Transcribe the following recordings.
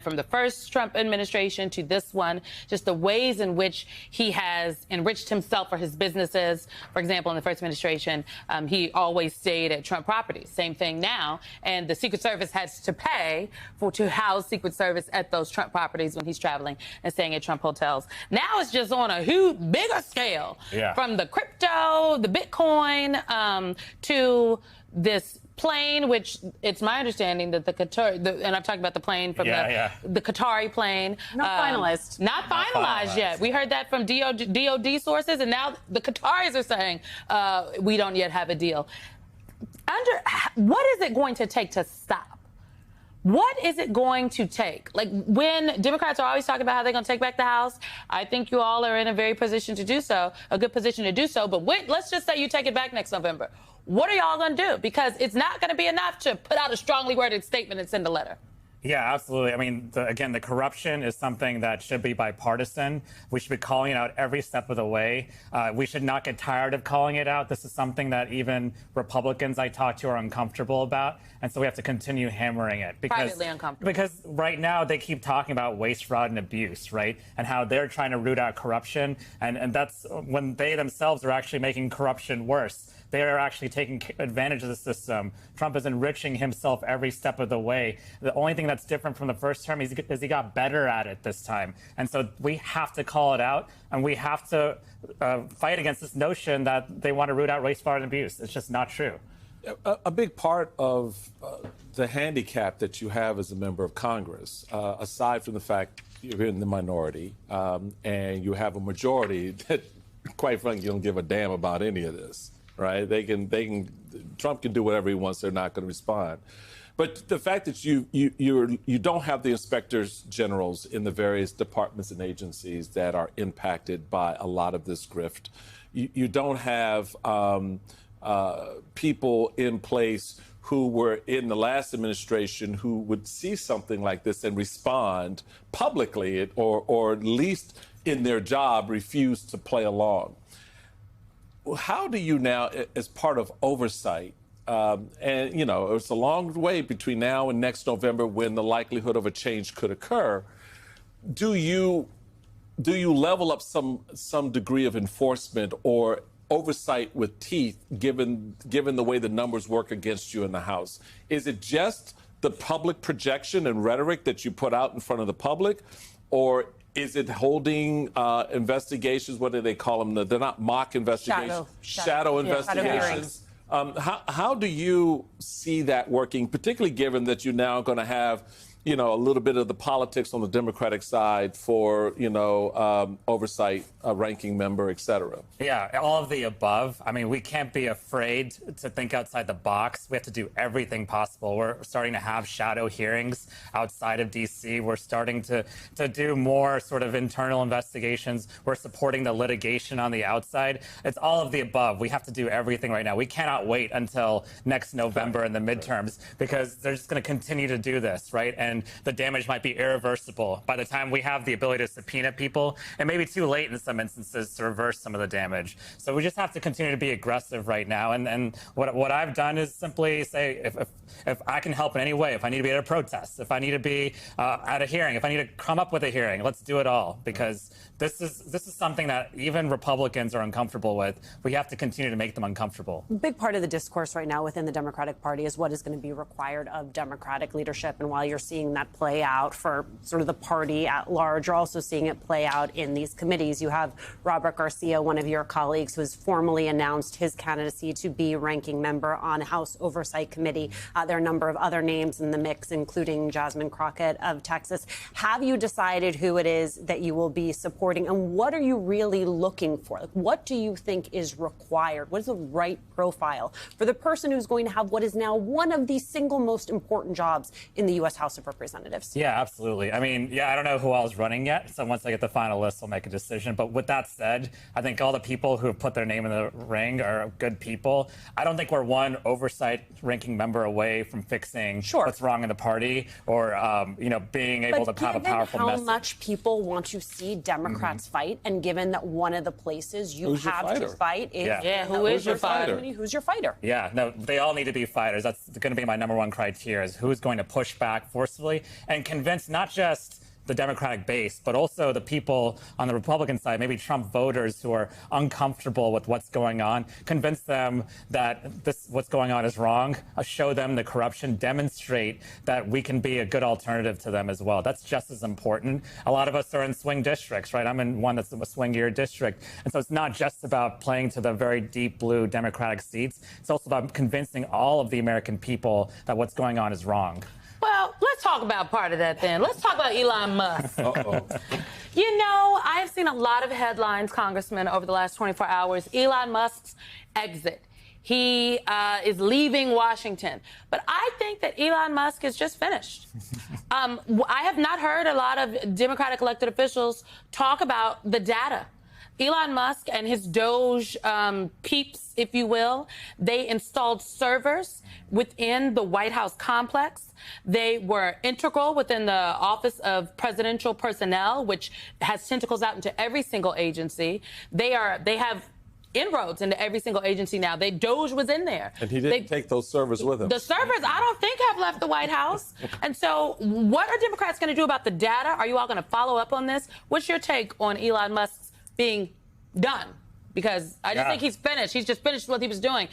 from the first Trump administration to this one, just the ways in which he has enriched himself for his businesses. For example, in the first administration, he always stayed at Trump properties. Same thing now. And the Secret Service has to pay to house Secret Service at those Trump properties when he's traveling and staying at Trump hotels. Now it's just on a huge, bigger scale. From the crypto, the Bitcoin, to this plane, which it's my understanding that the Qatar, and I've talked about the plane from the Qatari plane. Not finalized. Not finalized yet. We heard that from DOD sources, and now the Qataris are saying we don't yet have a deal. What is it going to take to stop? What is it going to take? Like, when Democrats are always talking about how they're going to take back the House, I think you all are in a very position to do so, a good position to do so. But let's just say you take it back next November. What are y'all going to do? Because it's not going to be enough to put out a strongly worded statement and send a letter. Yeah, absolutely. I mean, again, the corruption is something that should be bipartisan. We should be calling it out every step of the way. We should not get tired of calling it out. This is something that even Republicans I talk to are uncomfortable about. And so we have to continue hammering it. Privately uncomfortable. Because right now they keep talking about waste, fraud, and abuse, right? And how they're trying to root out corruption. And that's when they themselves are actually making corruption worse. They are actually taking advantage of the system. Trump is enriching himself every step of the way. The only thing that's different from the first term is he got better at it this time. And so we have to call it out, and we have to fight against this notion that they want to root out race, fraud, and abuse. It's just not true. A big part of the handicap that you have as a member of Congress, aside from the fact you're in the minority and you have a majority that, quite frankly, don't give a damn about any of this. Right? Trump can do whatever he wants. They're not going to respond. But the fact that you don't have the inspectors generals in the various departments and agencies that are impacted by a lot of this grift, you don't have people in place who were in the last administration who would see something like this and respond publicly or at least in their job refuse to play along. How do you now, as part of oversight, and, you know, it's a long way between now and next November when the likelihood of a change could occur, do you level up some degree of enforcement or oversight with teeth, given the way the numbers work against you in the House? Is it just the public projection and rhetoric that you put out in front of the public, or is it holding investigations? What do they call them? They're not mock investigations. Shadow investigations. How do you see that working, particularly given that you're now going to have, you know, a little bit of the politics on the Democratic side for, you know, oversight, ranking member, et cetera? Yeah, all of the above. I mean, we can't be afraid to think outside the box. We have to do everything possible. We're starting to have shadow hearings outside of D.C. We're starting to do more sort of internal investigations. We're supporting the litigation on the outside. It's all of the above. We have to do everything right now. We cannot wait until next November in the midterms because they're just going to continue to do this, right? And the damage might be irreversible. By the time we have the ability to subpoena people, it may be too late in some instances to reverse some of the damage. So we just have to continue to be aggressive right now. And what I've done is simply say, if I can help in any way, if I need to be at a protest, if I need to be at a hearing, if I need to come up with a hearing, let's do it all, because this is something that even Republicans are uncomfortable with. We have to continue to make them uncomfortable. A big part of the discourse right now within the Democratic Party is what is going to be required of Democratic leadership. And while you're seeing that play out for sort of the party at large, you're also seeing it play out in these committees. You have Robert Garcia, one of your colleagues, who has formally announced his candidacy to be ranking member on House Oversight Committee. There are a number of other names in the mix, including Jasmine Crockett of Texas. Have you decided who it is that you will be supporting, and what are you really looking for? Like, what do you think is required? What is the right profile for the person who's going to have what is now one of the single most important jobs in the U.S. House of Representatives? Yeah, absolutely. I mean, yeah, I don't know who all's running yet, so once I get the final list, I'll make a decision. But with that said, I think all the people who have put their name in the ring are good people. I don't think we're one oversight ranking member away from fixing what's wrong in the party or, you know, being able to have a powerful message. How much people want to see Democrats fight, and given that one of the places you have to fight is who is your fighter? Who's your fighter? Yeah, no, they all need to be fighters. That's going to be my number one criteria: is who's going to push back, force forcefully and convince not just the Democratic base, but also the people on the Republican side, maybe Trump voters who are uncomfortable with what's going on, convince them that what's going on is wrong, show them the corruption, demonstrate that we can be a good alternative to them as well. That's just as important. A lot of us are in swing districts, right? I'm in one that's a swingier district. And so it's not just about playing to the very deep blue Democratic seats. It's also about convincing all of the American people that what's going on is wrong. Well, let's talk about part of that then. Let's talk about Elon Musk. You know, I've seen a lot of headlines, Congressman, over the last 24 hours. Elon Musk's exit. He is leaving Washington. But I think that Elon Musk is just finished. I have not heard a lot of Democratic elected officials talk about the data. Elon Musk and his Doge peeps, if you will, they installed servers within the White House complex. They were integral within the Office of Presidential Personnel, which has tentacles out into every single agency. They have inroads into every single agency now. Doge was in there. And he didn't take those servers with him. The servers, I don't think, have left the White House. And so what are Democrats going to do about the data? Are you all going to follow up on this? What's your take on Elon Musk's being done? Because I just think he's finished. He's just finished what he was doing.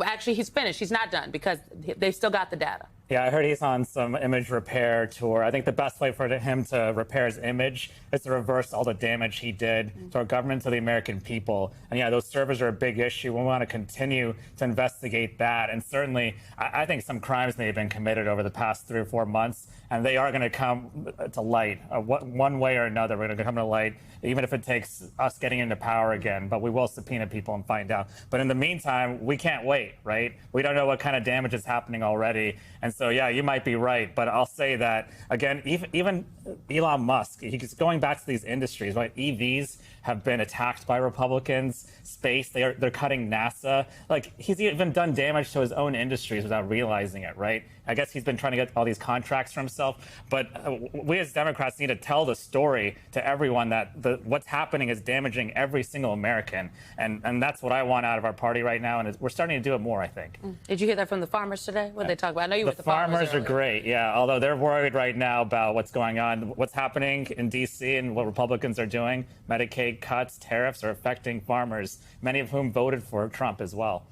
Actually, he's finished. He's not done because they've still got the data. Yeah, I heard he's on some image repair tour. I think the best way for him to repair his image is to reverse all the damage he did to our government, to the American people. And yeah, those servers are a big issue. We want to continue to investigate that. And certainly, I think some crimes may have been committed over the past 3 or 4 months, and they are going to come to light. One way or another, we're going to come to light, even if it takes us getting into power again. But we will subpoena people and find out. But in the meantime, we can't wait, right? We don't know what kind of damage is happening already. And so, yeah, you might be right. But I'll say that, again, even Elon Musk, he's going back to these industries, right? EVs have been attacked by Republicans. Space, they're cutting NASA. Like, he's even done damage to his own industries without realizing it, right? I guess he's been trying to get all these contracts for himself. But we as Democrats need to tell the story to everyone that what's happening is damaging every single American. And that's what I want out of our party right now. And we're starting to do it more, I think. Did you hear that from the farmers today? What did they talk about? I know you were with the farmers are great, yeah. Although they're worried right now about what's going on, what's happening in D.C. and what Republicans are doing. Medicaid cuts, tariffs are affecting farmers, many of whom voted for Trump as well.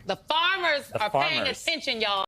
The farmers are paying attention, y'all.